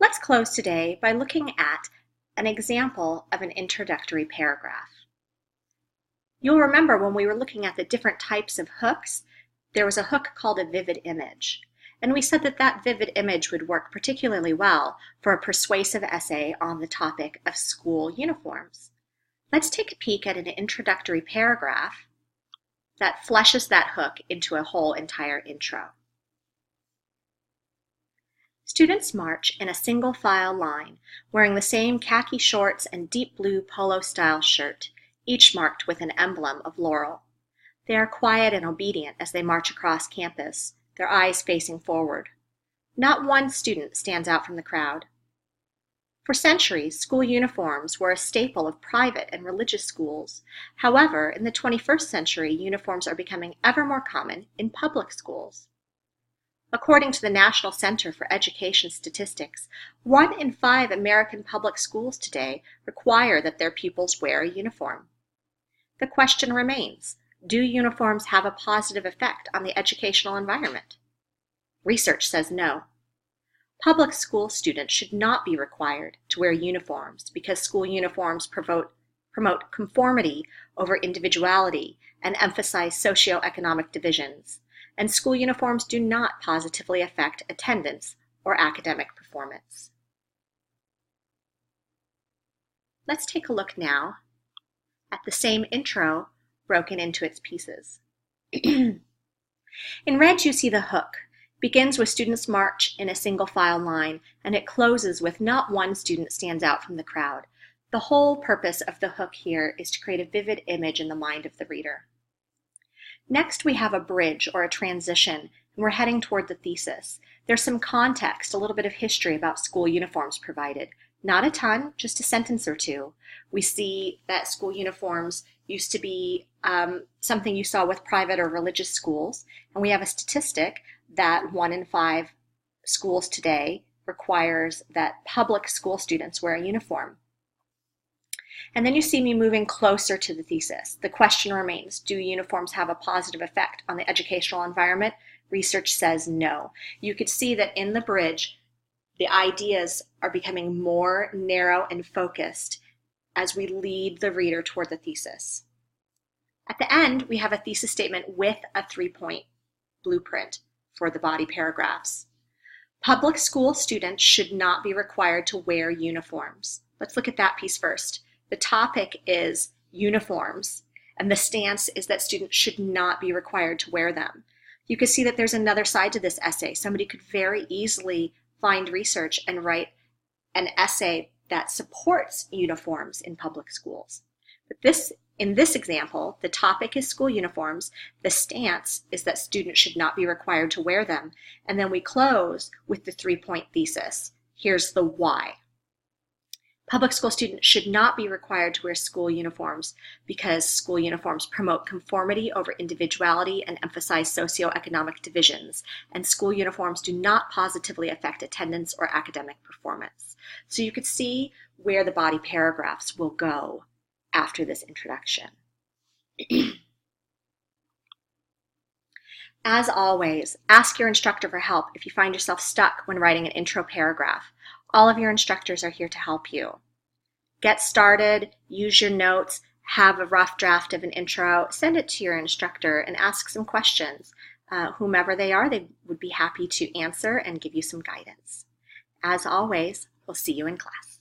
Let's close today by looking at an example of an introductory paragraph. You'll remember when we were looking at the different types of hooks, there was a hook called a vivid image. And we said that that vivid image would work particularly well for a persuasive essay on the topic of school uniforms. Let's take a peek at an introductory paragraph that fleshes that hook into a whole entire intro. Students march in a single file line, wearing the same khaki shorts and deep blue polo-style shirt, each marked with an emblem of laurel. They are quiet and obedient as they march across campus, their eyes facing forward. Not one student stands out from the crowd. For centuries, school uniforms were a staple of private and religious schools. However, in the 21st century, uniforms are becoming ever more common in public schools. According to the National Center for Education Statistics, 1 in 5 American public schools today require that their pupils wear a uniform. The question remains, do uniforms have a positive effect on the educational environment? Research says no. Public school students should not be required to wear uniforms because school uniforms promote conformity over individuality and emphasize socioeconomic divisions, and school uniforms do not positively affect attendance or academic performance. Let's take a look now at the same intro broken into its pieces. In red, you see the hook. It begins with students march in a single file line, and it closes with not one student stands out from the crowd. The whole purpose of the hook here is to create a vivid image in the mind of the reader. Next, we have a bridge or a transition, and we're heading toward the thesis. There's some context, a little bit of history about school uniforms provided. Not a ton, just a sentence or two. We see that school uniforms used to be something you saw with private or religious schools, and we have a statistic that 1 in 5 schools today requires that public school students wear a uniform. And then you see me moving closer to the thesis. The question remains, do uniforms have a positive effect on the educational environment? Research says no. You could see that in the bridge, the ideas are becoming more narrow and focused as we lead the reader toward the thesis. At the end, we have a thesis statement with a 3-point blueprint for the body paragraphs. Public school students should not be required to wear uniforms. Let's look at that piece first. The topic is uniforms, and the stance is that students should not be required to wear them. You can see that there's another side to this essay. Somebody could very easily find research and write an essay that supports uniforms in public schools. But in this example, the topic is school uniforms. The stance is that students should not be required to wear them. And then we close with the 3-point thesis. Here's the why. Public school students should not be required to wear school uniforms because school uniforms promote conformity over individuality and emphasize socioeconomic divisions, and school uniforms do not positively affect attendance or academic performance. So you could see where the body paragraphs will go after this introduction. As always, ask your instructor for help if you find yourself stuck when writing an intro paragraph. All of your instructors are here to help you. Get started, use your notes, have a rough draft of an intro, send it to your instructor and ask some questions. Whomever they are, they would be happy to answer and give you some guidance. As always, we'll see you in class.